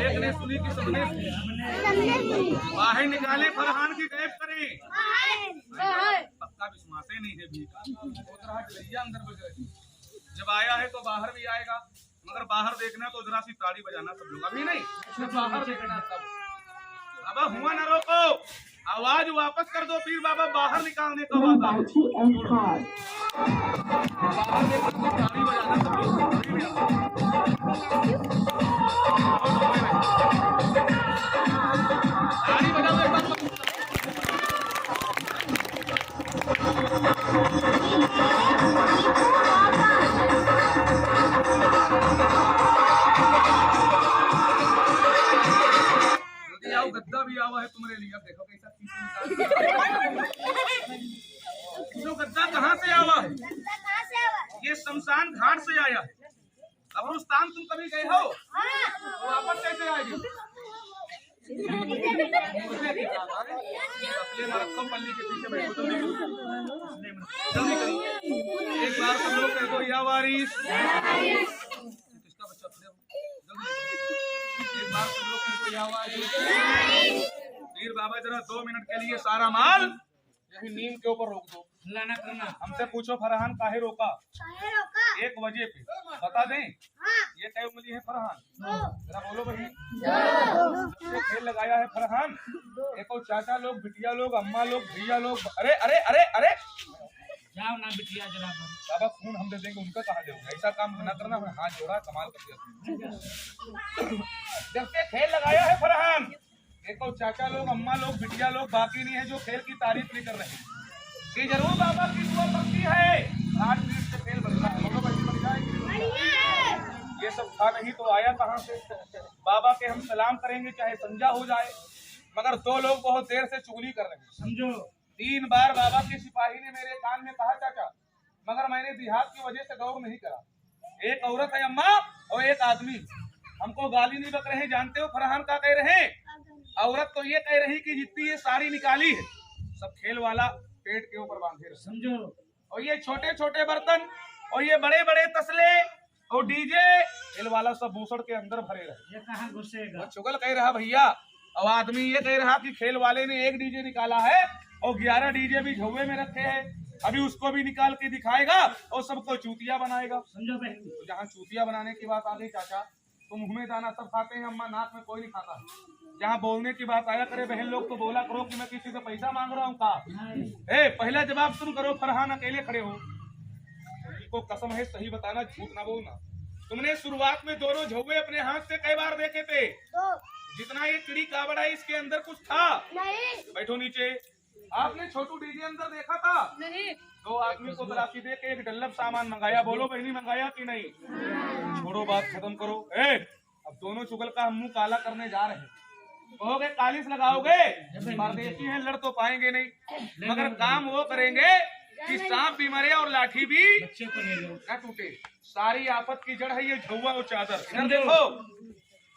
एक ने सुनी कि सबने बाहर निकाले फरहान की गैप करें। पक्का विश्वास ही नहीं है भी का अंदर बज रही। जब आया है तो बाहर भी आएगा, मगर बाहर देखना तो जरा सी ताड़ी बजाना सब लोग, अभी नहीं बाहर देखना सब। अब हुआ ना रोको, आवाज वापस कर दो, पीर बाबा बाहर निकालने का वादा। ताड़ी बजाना सब लोग, ताड़ी बजा दो एक बार। गद्दा भी आवा है तुम्हारे लिए, अब देखो कैसा जो गद्दा कहाँ से आवा है? ये शमशान घाट से आया है। कब्रिस्तान तुम कभी गए हो? तो वापस कैसे आएगी? पल्ली के पीछे बैठो, जल्दी करो। एक बार सब लोग कह दो या वारिस। किसका बच्चा? एक बार सब लोग कह दो या वारिस। वीर बाबा जरा 2 मिनट के लिए सारा माल यही नीम के ऊपर रोक दो। लाना करना हमसे पूछो फरहान काहे रोका? 1 बजे पे बता दें। ये कई उंगली है फरहान? जरा बोलो भाई। खेल लगाया है फरहान। देखो चाचा लोग, बिटिया लोग, अम्मा लोग, भैया लोग। अरे अरे अरे अरे जाओ ना बिटिया जरा बाबा खून हम दे देंगे, उनका कहा देंगे। ऐसा काम न करना। मैं हाथ जोड़ा, कमाल कर दिया। जब से खेल लगाया है फरहान, देखो चाचा लोग, अम्मा लोग, बिटिया लोग बाकी नहीं है जो खेल की तारीफ नहीं कर रहे हैं कि जरूर बाबा की दुआ बनती है। 8 मिनट से खेल बनता है, ये सब था नहीं तो आया कहाँ से? बाबा के हम सलाम करेंगे चाहे संजा हो जाए, मगर 2 लोग बहुत देर से चुगली कर रहे हैं, समझो। 3 बार बाबा के सिपाही ने मेरे कान में कहा चाचा, मगर मैंने देहात की वजह से गौर नहीं करा। एक औरत है अम्मा और एक आदमी, हमको गाली नहीं बक रहे। जानते हो फरहान का कह रहे हैं? औरत तो ये कह रही कि जितनी ये साड़ी निकाली है सब खेल वाला पेट के ऊपर बांधे रहे, समझो। और ये छोटे छोटे बर्तन और ये बड़े बड़े तसले और डीजे खेल वाला सब भूसड़ के अंदर भरे रहे। ये कहाँ घुसेगा? चुगल कह रहा भैया। और आदमी ये कह रहा कि खेल वाले ने 1 डीजे निकाला है और 11 डीजे भी झुए में रखे हैं, अभी उसको भी निकाल के दिखाएगा और सबको चूतिया बनाएगा, समझो बहन। तो जहाँ चूतिया बनाने की बात आ गई चाचा, तो मुँह में दाना सब खाते हैं, अम्मा नाक में कोई नहीं खाता। जहाँ बोलने की बात आया करे बहन लोग तो बोला करो कि मैं किसी से पैसा मांग रहा हूँ का। पहला जवाब तुम करो, फरहान अकेले खड़े हो, को कसम है सही बताना, झूठ ना बोलना। तुमने शुरुआत में दोनों झुए अपने हाथ से कई बार देखे थे? जितना ये चिड़ी कावड़ है इसके अंदर कुछ था? नहीं। बैठो नीचे। आपने छोटू डीजे अंदर देखा था? नहीं। 2 आदमी को तलाशी दे के 1 डल्लब सामान मंगाया। बोलो बहनी मंगाया कि नहीं? छोड़ो बात खत्म करो। अब दोनों चुगल का हम मुंह काला करने जा रहे हैं। कहोगे कालिस लगाओगे, परदेसी हैं लड़ तो पाएंगे नहीं, मगर काम वो करेंगे कि सांप भी मरे और लाठी भी न टूटे। सारी आफत की जड़ है ये झुआ और चादर। इधर देखो,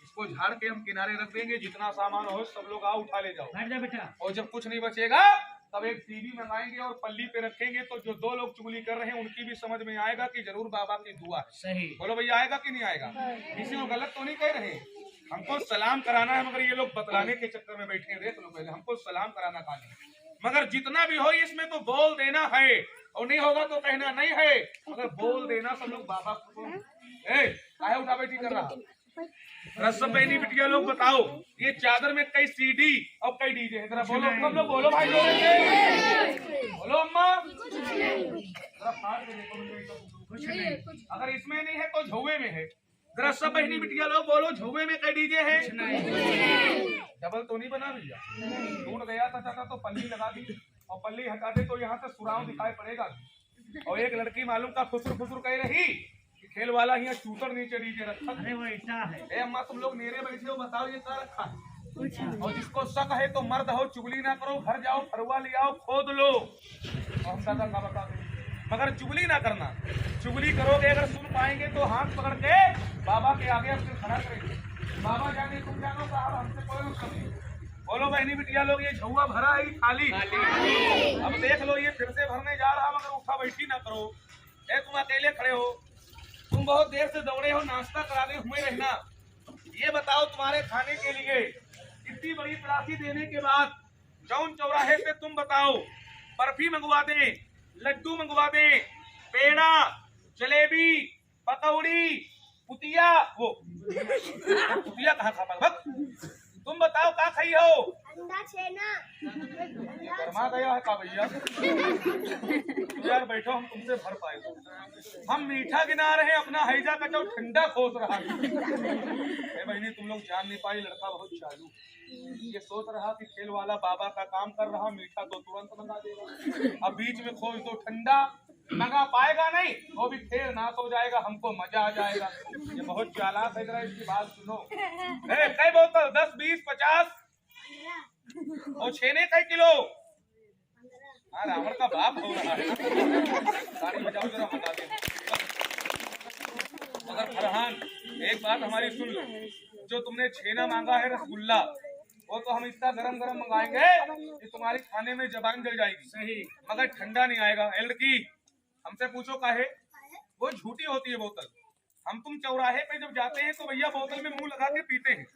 इसको झाड़ के हम किनारे रख देंगे, जितना सामान हो सब लोग आओ उठा ले जाओ बेटा। और जब कुछ नहीं बचेगा तब एक टीवी मंगाएंगे और पल्ली पे रखेंगे, तो जो 2 लोग चुगली कर रहे हैं उनकी भी समझ में आएगा कि जरूर बाबा की दुआ है। सही बोलो भैया, आएगा कि नहीं आएगा? किसी को गलत तो नहीं कह रहे, हमको सलाम कराना है, मगर ये लोग बतलाने के चक्कर में बैठे हैं। देख लो पहले, हमको सलाम कराना का नहीं, मगर जितना भी हो इसमें तो बोल देना है, और नहीं होगा तो कहना नहीं है, अगर बोल देना सब लोग बाबा को। काहे उठा बैठी कर रहा? रस्म पहनी बिटिया लोग बताओ, ये चादर में कई सीडी और कई डीजे है? जरा बोलो सब लोग, बोलो भाई लोग, बोलो अम्मा। कुछ नहीं, अगर इसमें नहीं है तो झुए में है। जरा सब बहनी बिटिया लोग बोलो, झुए में कई डीजे है? डबल तो नहीं बना भैया? टूट गया था चाचा तो पल्ली लगा दी, और पल्ली हटा दे तो यहाँ से सुराव दिखाई पड़ेगा। और एक लड़की मालूम का फुसुर फुसुर कह रही कि खेल वाला यहाँ चूतर नीचे डीजे रखा। अरे वो ऐसा है। अम्मा तुम लोग नेरे बैठे हो, बताओ ये क्या रखा है? और जिसको शक है तो मर्द हो, चुगली ना करो, घर जाओ फरुआ ले आओ, खोद लो, और हम दादा का बता दें, मगर चुगली ना करना। चुगली करोगे अगर सुन पाएंगे तो हाथ पकड़ के बाबा के आगे अपने खड़ा करेंगे। बाबा जाने तुम जानो साहब, हमसे कोई मतलब नहीं। बोलो बहनी बिटिया लोग, ये झुआ भरा है खाली? अब देख लो ये फिर से भरने जा रहा, मगर उठा बैठी ना करो। तुम अकेले खड़े हो, तुम बहुत देर से दौड़े हो, नाश्ता कराने हुए रहना। ये बताओ तुम्हारे खाने के लिए इतनी बड़ी तलाशी देने के बाद जौन चौराहे पे तुम बताओ बर्फी मंगवा दे, लड्डू मंगवा दे, पेड़ा, जलेबी, पकौड़ी, पुतिया, वो पुतिया कहाँ खा पाओ? तुम बताओ क्या खाई हो? अंडा छेना। गरमा गया है का भैया? यार बैठो, हम तुमसे भर पाए तो हम मीठा गिना रहे, अपना हैजा का जो ठंडा खोस रहा है। बहनी तुम लोग जान नहीं पाई, लड़का बहुत चालू, ये सोच रहा कि खेल वाला बाबा का काम कर रहा, मीठा तो तुरंत मंगा देगा, अब बीच में खोज दो ठंडा, मंगा पाएगा नहीं, वो भी खेल नाश हो जाएगा, हमको मजा आ जाएगा। ये बहुत चालाक है, जरा इसकी बात सुनो। कई बोतल? 10, 20, 50 और छेने कई किलो? रावण का बाप हो रहा है। ताली बजाओ जरा, मजा दे। मगर फरहान एक बात हमारी सुन लो, जो तुमने छेना मांगा है रसगुल्ला, वो तो हम इतना गरम गरम मंगाएंगे कि तुम्हारी खाने में जबान जल जाएगी। सही, मगर ठंडा नहीं आएगा। लड़की हमसे पूछो काहे? वो झूठी होती है बोतल। हम तुम चौराहे पे जब जाते हैं तो भैया बोतल में मुंह लगा के पीते हैं,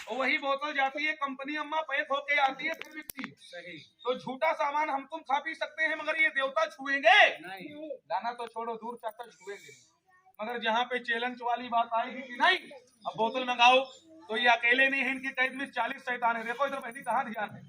और वही बोतल जाती है कंपनी अम्मा पैक होके आती है फिर बिकती है। सही, तो झूठा सामान हम तुम खा पी सकते हैं, मगर ये देवता छुएंगे नहीं। दाना तो छोड़ो, दूर तक छुएंगे। मगर जहाँ पे चैलेंज वाली बात आएगी कि नहीं अब बोतल मंगाओ, तो ये अकेले नहीं है, इनकी कैद में 40 शैतान है। देखो इधर बहनी कहाँ ध्यान है।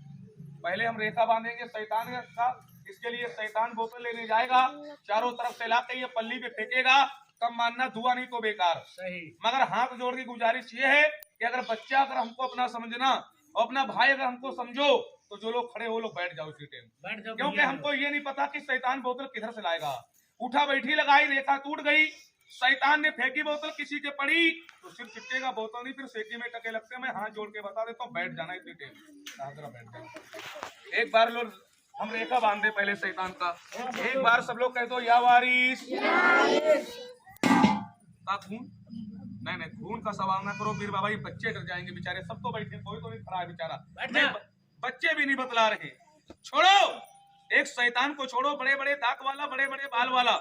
पहले हम रेखा बांधेंगे शैतान का, इसके लिए शैतान बोतल लेने जाएगा, चारों तरफ से लाके ये पल्ली पे फेंकेगा, तब मानना धुआं नहीं तो बेकार। सही, मगर हाथ जोड़ की गुजारिश ये है कि अगर बच्चा अगर हमको अपना समझना और अपना भाई अगर हमको समझो, तो जो लोग खड़े वो लोग बैठ जाओ इसी टाइम, क्योंकि हमको ये नहीं पता कि शैतान बोतल किधर से लाएगा। उठा बैठी लगाई, रेखा टूट गई, शैतान ने फेंकी बोतल, किसी के पड़ी तो सिर चिपकेगा, बोतल नहीं फिर सेकी में टके लगते। मैं हाथ जोड़ के बता देता हूँ, बैठ जाना इसी टाइम, बैठ जाना। एक बार लोग हम रेखा बांधे पहले शैतान का, एक बार सब लोग कहते हो या वारिस। खून नहीं, खून का सवाल ना करो वीर बाबा, ये बच्चे डर जाएंगे बेचारे। सब तो बैठे, कोई तो नहीं खड़ा है बेचारा, बच्चे भी नहीं बतला रहे। छोड़ो, एक शैतान को छोड़ो, बड़े बड़े दांत वाला, बड़े बड़े बाल वाला,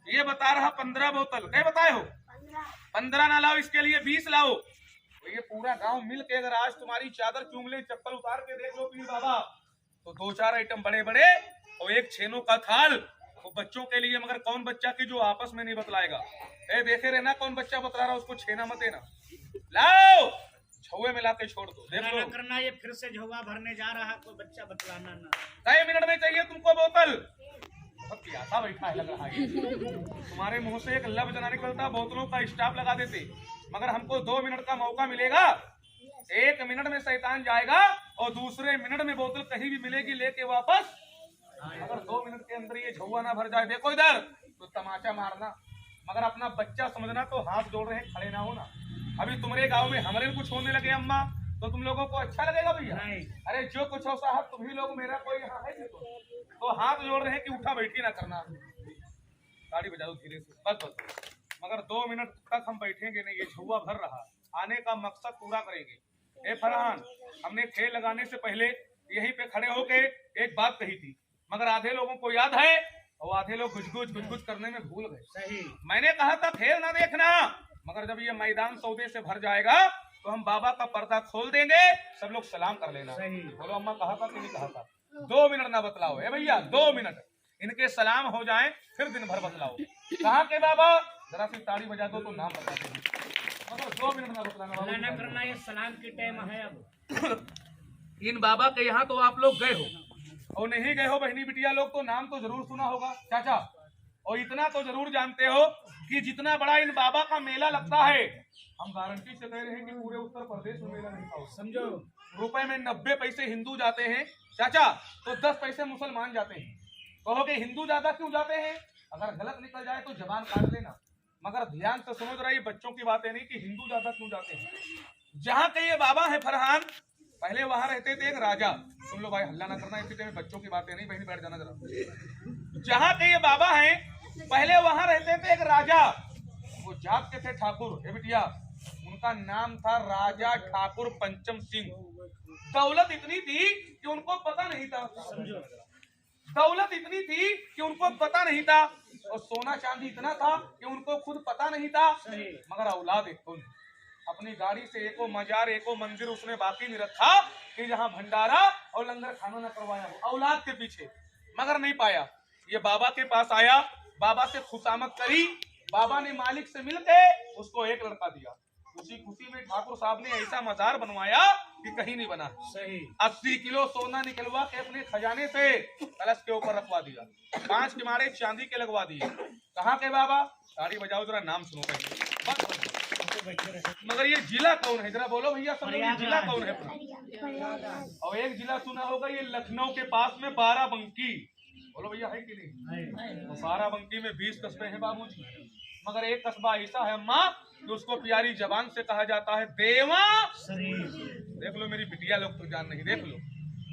ये बता रहा 15 बोतल। क्या बताए हो? 15 ना लाओ, इसके लिए 20 लाओ। तो ये पूरा गांव मिल के अगर आज तुम्हारी चादर चूम ले, चप्पल उतार के देख लो पीर बाबा, तो 2-4 आइटम बड़े बड़े और एक छेनों का थाल, वो बच्चों के लिए। मगर कौन बच्चा की जो आपस में नहीं बतलाएगा? देखे रहना कौन बच्चा बतला रहा, उसको छेना मत देना, लाओ छुए में लाके छोड़ दो। देख लो करना, ये फिर से झोगा भरने जा रहा है, कोई बच्चा बतलाना ना। कई मिनट में चाहिए तुमको बोतल? बहुत प्यासा बैठा है लग रहा है, तुम्हारे मुंह से एक लफ्ज ना निकलता, बोतलों का स्टॉप लगा देते। मगर हमको 2 मिनट का मौका मिलेगा, 1 मिनट में शैतान जाएगा और दूसरे मिनट में बोतल कहीं भी मिलेगी लेके वापस। अगर 2 मिनट के अंदर ये झुआ ना भर जाए, देखो इधर, तो तमाचा मारना, मगर अपना बच्चा समझना। तो हाथ जोड़ रहे, खड़े ना हो ना। अभी तुम्हारे गांव में हमारे कुछ होने लगे अम्मा, तो तुम लोगों को अच्छा लगेगा भैया? अरे जो कुछ हो साहब, तुम ही लोग, मेरा कोई यहाँ है नहीं। तो हाथ जोड़ रहे हैं कि उठा बैठी ना करना, ताड़ी बजा दो धीरे से, बस। मगर 2 मिनट तक हम बैठेंगे नहीं, ये झुआ भर रहा, आने का मकसद पूरा करेंगे। ए फरहान, हमने खेल लगाने से पहले यहीं पे खड़े होके एक बात कही थी, मगर आधे लोगों को याद है और आधे लोग गुजगुज करने में भूल गए। सही, मैंने कहा था खेल ना देखना, मगर जब ये मैदान सौदे से भर जाएगा तो हम बाबा का पर्दा खोल देंगे, सब लोग सलाम कर लेना। बोलो अम्मा कहा था कि नहीं कहा था? 2 मिनट ना बतलाओ है भैया, 2 मिनट इनके सलाम हो जाएं, फिर दिन भर बतलाओ। कहाँ के बाबा? जरा सी ताड़ी बजा दो तो नाम बता देंगे, मगर 2 मिनट ना बतलाना करना, ये सलाम की टाइम है अब। इन बाबा के यहाँ तो आप लोग गए हो और नहीं गए हो बहनी बिटिया लोग, तो नाम तो जरूर सुना होगा चाचा, और इतना तो जरूर जानते हो कि जितना बड़ा इन बाबा का मेला लगता है, हम गारंटी से कह रहे हैं कि पूरे उत्तर प्रदेश में मेला नहीं था। समझो, रुपए में 90 पैसे हिंदू जाते हैं चाचा, तो 10 पैसे मुसलमान जाते हैं। कहोगे हिंदू ज्यादा क्यों जाते हैं? अगर गलत निकल जाए तो जबान काट लेना, मगर ध्यान से समझ रहा है, बच्चों की बातें नहीं कि हिंदू ज्यादा क्यों जाते हैं। जहाँ के ये बाबा है फरहान, पहले वहां रहते थे एक राजा। सुन लो भाई, हल्ला ना करना, इसी टाइम बच्चों की बातें नहीं, बहनी बैठ जाना जरा। जहाँ के ये बाबा हैं, पहले वहां रहते थे एक राजा, वो जात के थे ठाकुर। बिटिया, उनका नाम था राजा ठाकुर पंचम सिंह। दौलत इतनी थी कि उनको पता नहीं था। दौलत इतनी थी कि उनको पता नहीं था, और सोना चांदी इतना था कि उनको खुद पता नहीं था। मगर औलाद एक तो अपनी गाड़ी से एको मजार एको मंदिर उसने बाकी नहीं रखा कि जहाँ भंडारा और लंगर खाना न करवाया हो, औलाद के पीछे। मगर नहीं पाया, ये बाबा के पास आया, बाबा से खुशामद करी, बाबा ने मालिक से मिलके उसको एक लड़का दिया। उसी खुशी में ठाकुर साहब ने ऐसा मजार बनवाया कि कहीं नहीं बना। सही 80 किलो सोना निकलवा के अपने खजाने से कलश के ऊपर रखवा दिया, 5 किमाड़े चांदी के लगवा दिए। कहाँ के बाबा? ताड़ी बजाओ जरा, नाम सुनो पहले। मगर ये जिला कौन है जरा बोलो भैया, सब लोग ये जिला कौन है अपना? और एक जिला सुना होगा ये लखनऊ के पास में बाराबंकी, बोलो भैया है कि नहीं? तो बाराबंकी में 20 कस्बे हैं बाबूजी, मगर एक कस्बा ऐसा है अम्मा कि उसको प्यारी जबान से कहा जाता है देवा शरीफ। देख लो मेरी बिटिया लोग तो जान नहीं, देख लो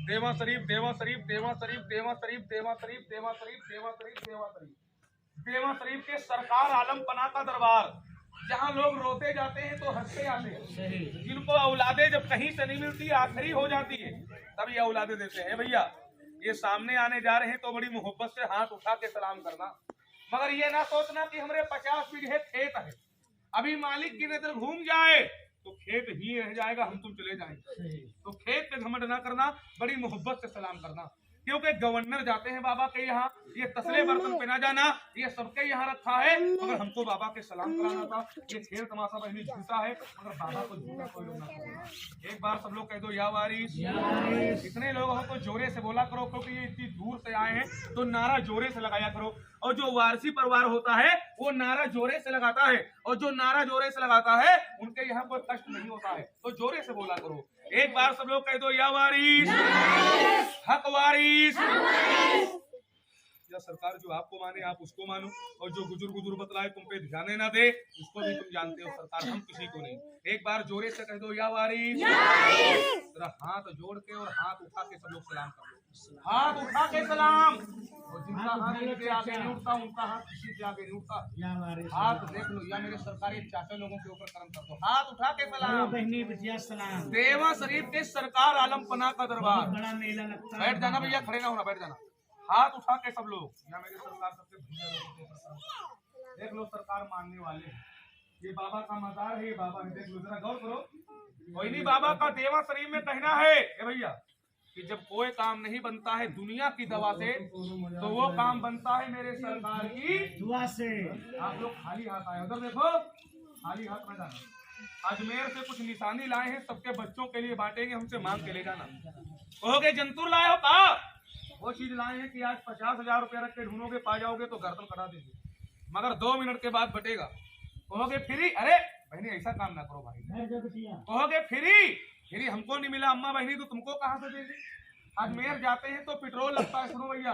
देवा शरीफ, देवा शरीफ, देवा शरीफ, देवा शरीफ, देवा शरीफ, देवा शरीफ, देवा शरीफ, देवा शरीफ, देवा शरीफ के सरकार आलम पना का दरबार, जहाँ लोग रोते जाते हैं तो हंसते आते हैं। जिनको औलादे जब कहीं से नहीं मिलती, आखिरी हो जाती है, तब ये औलादे देते हैं। भैया ये सामने आने जा रहे हैं तो बड़ी मोहब्बत से हाथ उठा के सलाम करना, मगर ये ना सोचना कि हमारे 50 बीघे खेत है, अभी मालिक की नजर घूम जाए तो खेत ही रह जाएगा, हम तुम चले जाएंगे। तो खेत पे घमंड ना करना, बड़ी मोहब्बत से सलाम करना, क्योंकि गवर्नर जाते हैं बाबा के यहाँ, ये तसले बर्तन पे ना जाना, ये सबके यहाँ रखा है, मगर हमको बाबा के सलाम कराना था। ये खेल तमाशा बहनी झूठा है, मगर बाबा को झूठा कोई लोग ना करो। एक बार सब लोग कह दो या वारिस। इतने लोग हो तो जोरे से बोला करो, क्योंकि ये इतनी दूर से आए हैं तो नारा जोरे से लगाया करो। और जो वारसी परिवार होता है वो नारा जोरे से लगाता है, और जो नारा जोरे से लगाता है उनके यहाँ कोई कष्ट नहीं होता है, तो जोरे से बोला करो। एक बार सब लोग कह दो या वारिस, हक वारिस। या सरकार जो आपको माने आप उसको मानो, और जो गुजुर गुजुर बतलाए तुम पे ध्यान ना दे उसको भी तुम जानते हो, सरकार हम किसी को नहीं। एक बार जोरे से कह दो या वारिस। जरा हाथ जोड़ के और हाथ उठा के सब लोग सलाम कर लो, हाथ उठा के सलाम। और जिनका हाथ इनके आगे नहीं उठता उनका हाथ किसी के आगे नहीं उठता। हाथ देख लो, या मेरे सरकारी चाचा लोगों के ऊपर कर्म कर दो, हाथ उठा के सलाम। बहनी बिटिया सलाम। देवा शरीफ के सरकार आलम पना का दरबार। बड़ा मेला लगता है, बैठ जाना भैया, खड़े ना होना, बैठ जाना। हाथ उठा के सब लोग, या मेरे सरकार सबके भैया लोगों के ऊपर देख लो, सरकार मानने वाले हैं। ये बाबा का मजार है, ये बाबा है, देख लो जरा गौर करो। कोई नहीं, बाबा का देवा शरीफ में कहना है भैया कि जब कोई काम नहीं बनता है दुनिया की दवा से, तो वो काम बनता है मेरे सरकार की दुआ से। आप लोग खाली हाथ आए, उधर देखो, खाली हाथ में जाना। अजमेर से कुछ निशानी लाए हैं, सबके बच्चों के लिए बांटेंगे, हमसे मांग के ले जाना। कहोगे जंतुर लाए हो का? वो चीज लाए हैं कि आज 50,000 रुपया रख के ढूंढोगे, पा जाओगे तो गर्दन कटा देंगे, मगर 2 मिनट के बाद बटेगा। कहोगे फ्री, अरे बहनी ऐसा काम ना करो भाई। कहोगे फ्री हमको नहीं मिला अम्मा बहनी, तो तुमको कहाँ से देंगे? अजमेर जाते हैं तो पेट्रोल लगता है, सुनो भैया,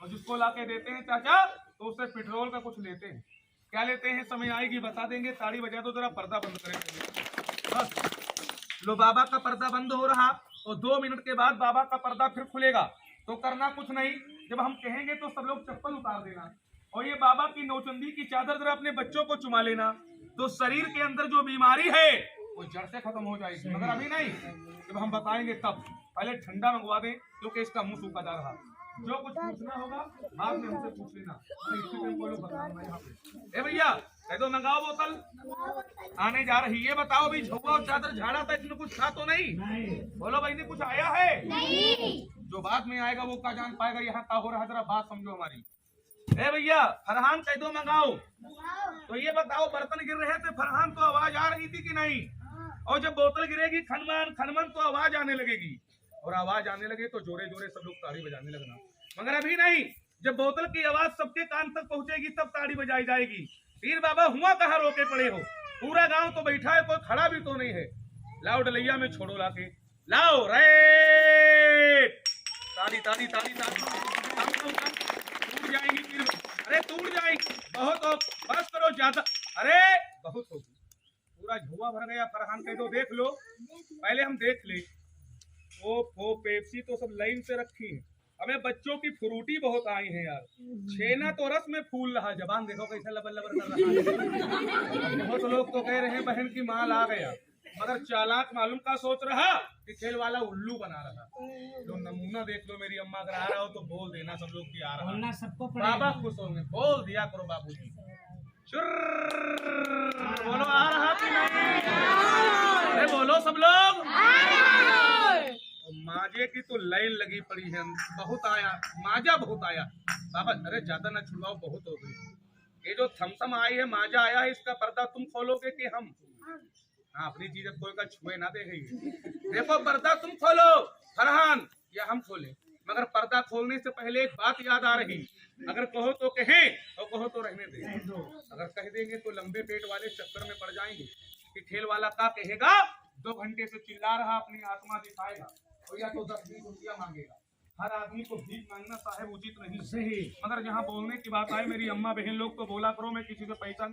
और जिसको लाके देते हैं चाचा तो उससे पेट्रोल का कुछ लेते हैं। क्या लेते हैं समय आएगी बता देंगे। ताड़ी बजा दो जरा, पर्दा बंद करेंगे बस। लो बाबा का पर्दा बंद हो रहा, और 2 मिनट के बाद बाबा का पर्दा फिर खुलेगा। तो करना कुछ नहीं, जब हम कहेंगे तो सब लोग चप्पल उतार देना, और ये बाबा की नौचंदी की चादर जरा अपने बच्चों को चुमा लेना, तो शरीर के अंदर जो बीमारी है वो जड़ से खत्म हो जाएगी। मगर अभी नहीं, जब हम बताएंगे तब। पहले ठंडा मंगवा दें क्योंकि इसका मुंह सूखा जा रहा। जो कुछ पूछना होगा बाद में हमसे पूछ लेना, ए भैया कह दो मंगाओ बोतल आने जा रही। ये बताओ भी झुआ और चादर झाड़ा था, इसमें कुछ था तो नहीं? बोलो भाई, कुछ आया है? जो बाद में आएगा वो क्या जान पाएगा यहाँ का हो रहा, जरा बात समझो हमारी। ए भैया फरहान कह दो मंगाओ। तो ये बताओ, बर्तन गिर रहे थे फरहान तो आवाज आ रही थी कि नहीं? और जब बोतल गिरेगी खनमन खनमन तो आवाज आने लगेगी, और आवाज आने लगे तो जोरे जोरे सब लोग ताड़ी बजाने लगना। मगर अभी नहीं, जब बोतल की आवाज सबके कान तक पहुंचेगी तब ताड़ी बजाई जाएगी। पीर बाबा हुआ कहाँ रोके पड़े हो? पूरा गांव तो बैठा है, कोई खड़ा भी तो नहीं है। लाओ डलैया में छोड़ो लाके, लाओ रे ताड़ी ताड़ी ताड़ी ताड़ी, टूट जाएंगी पीर, अरे टूट जाएगी, बहुत हो, बस करो ज्यादा, अरे बहुत होगी। पूरा झुआ भर गया। फरहान कह दो देख लो, पहले हम देख ले। वो पेप्सी तो सब लाइन से रखी है, हमें बच्चों की फ्रूटी बहुत आई है यार। छेना तो रस में फूल रहा, जबान देखो कैसे लबर लबर कर रहा है। बहुत लोग तो कह रहे हैं बहन की माल आ गया, मगर चालाक मालूम का सोच रहा कि खेल वाला उल्लू बना रहा। जो नमूना देख लो मेरी अम्मा, अगर आ रहा हो तो बोल देना सब लोग की आ रहा। बोलना सबको बाबा खुश होंगे, बोल दिया करो बाबूजी। शुर्र बोलो आ रहा कि नहीं? अरे बोलो सब लोग। माजे की तो लाइन लगी पड़ी है, बहुत आया माजा, बहुत आया बाबा। अरे ज्यादा ना छुड़वाओ, बहुत हो गई। ये जो थमथम आई है, माजा आया है, इसका पर्दा तुम खोलोगे कि हम? हाँ, अपनी चीज कोई का छुए ना देखेगी। देखो पर्दा तुम खोलो फरहान या हम खोले, मगर पर्दा खोलने से पहले एक बात याद आ रही। अगर कहो तो कहें और कहो तो रहने दे। अगर कह देंगे तो लंबे पेट वाले चक्कर में पड़ जाएंगे कि खेल वाला का कहेगा 2 घंटे से चिल्ला रहा, अपनी आत्मा दिखाएगा, और या तो 10-20 रुपया मांगेगा। हर आदमी को भीख मांगना साहब उचित नहीं। सही, मगर जहाँ बोलने की बात आए मेरी अम्मा बहन लोग तो बोला करो, मैं किसी से पैसा